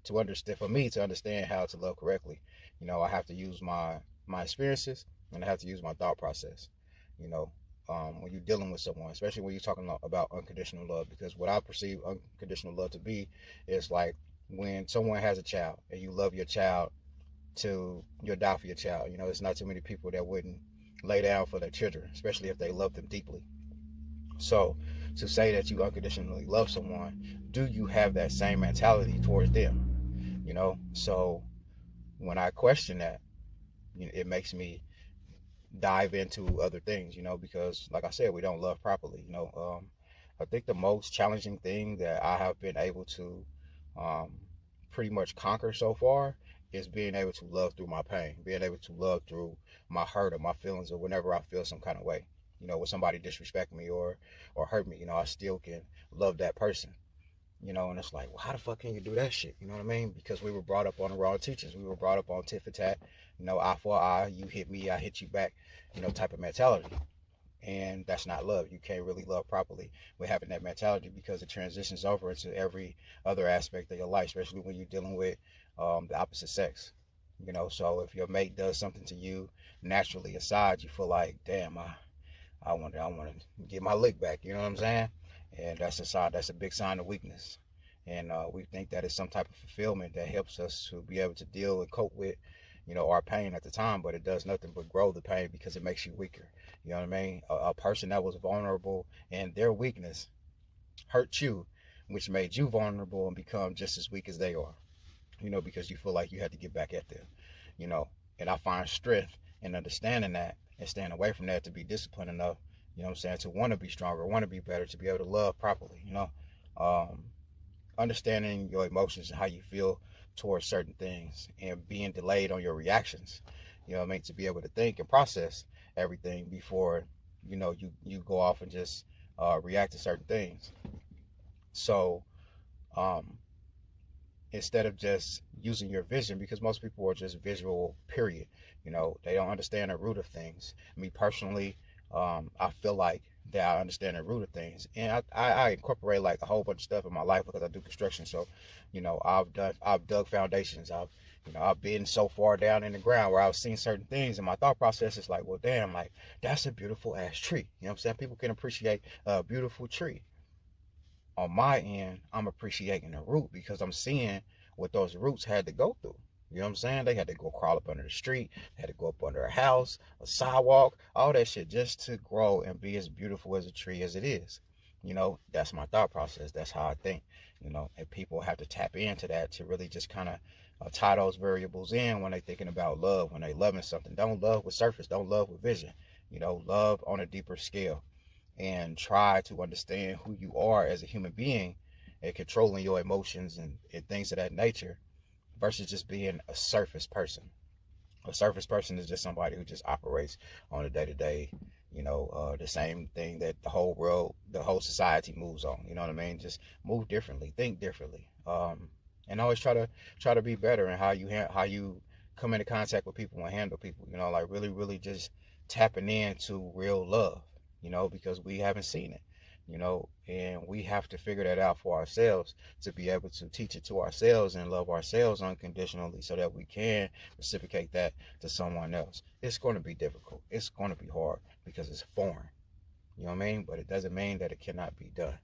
to understand, for me to understand how to love correctly, I have to use my experiences, and I have to use my thought process. You know, when you're dealing with someone, especially when you're talking about unconditional love, because what I perceive unconditional love to be is like when someone has a child and you love your child to you'll die for your child. There's not too many people that wouldn't lay down for their children, especially if they love them deeply. So to say that you unconditionally love someone, do you have that same mentality towards them? So when I question that, it makes me dive into other things, because like I said, we don't love properly. I think the most challenging thing that I have been able to um, pretty much conquer so far is being able to love through my pain, being able to love through my hurt or my feelings, or whenever I feel some kind of way. When somebody disrespect me or hurt me, I still can love that person. And it's like, well, how the fuck can you do that shit? You know what I mean? Because we were brought up on the wrong teachers. We were brought up on tit for tat, eye for eye, you hit me, I hit you back, type of mentality. And that's not love. You can't really love properly with having that mentality, because it transitions over into every other aspect of your life, especially when you're dealing with the opposite sex. So if your mate does something to you naturally aside, you feel like, damn, I want to get my lick back. You know what I'm saying? And that's a sign. That's a big sign of weakness. And we think that is some type of fulfillment that helps us to be able to deal and cope with, our pain at the time. But it does nothing but grow the pain, because it makes you weaker. You know what I mean? A person that was vulnerable and their weakness hurt you, which made you vulnerable and become just as weak as they are. Because you feel like you had to get back at them. You know, and I find strength in understanding that and staying away from that, to be disciplined enough, to want to be stronger, want to be better, to be able to love properly, um, understanding your emotions and how you feel towards certain things, and being delayed on your reactions, to be able to think and process everything before, you go off and just react to certain things. So, um, instead of just using your vision, because most people are just visual, period. They don't understand the root of things. Me personally, I feel like that I understand the root of things, and I incorporate like a whole bunch of stuff in my life because I do construction. So, I've dug foundations. I've been so far down in the ground where I've seen certain things, and my thought process is like, well, damn, like that's a beautiful ass tree. You know what I'm saying? People can appreciate a beautiful tree. On my end, I'm appreciating the root, because I'm seeing what those roots had to go through. You know what I'm saying? They had to go crawl up under the street, they had to go up under a house, a sidewalk, all that shit, just to grow and be as beautiful as a tree as it is. That's my thought process. That's how I think. And people have to tap into that to really just kind of tie those variables in when they're thinking about love, when they're loving something. Don't love with surface, don't love with vision. Love on a deeper scale, and try to understand who you are as a human being, and controlling your emotions and things of that nature, versus just being a surface person. A surface person is just somebody who just operates on a day-to-day, the same thing that the whole world, the whole society moves on. You know what I mean? Just move differently, think differently, and always try to be better in how you come into contact with people and handle people. Like really, really just tapping into real love. Because we haven't seen it. And we have to figure that out for ourselves, to be able to teach it to ourselves and love ourselves unconditionally, so that we can reciprocate that to someone else. It's going to be difficult. It's going to be hard, because it's foreign. You know what I mean? But it doesn't mean that it cannot be done.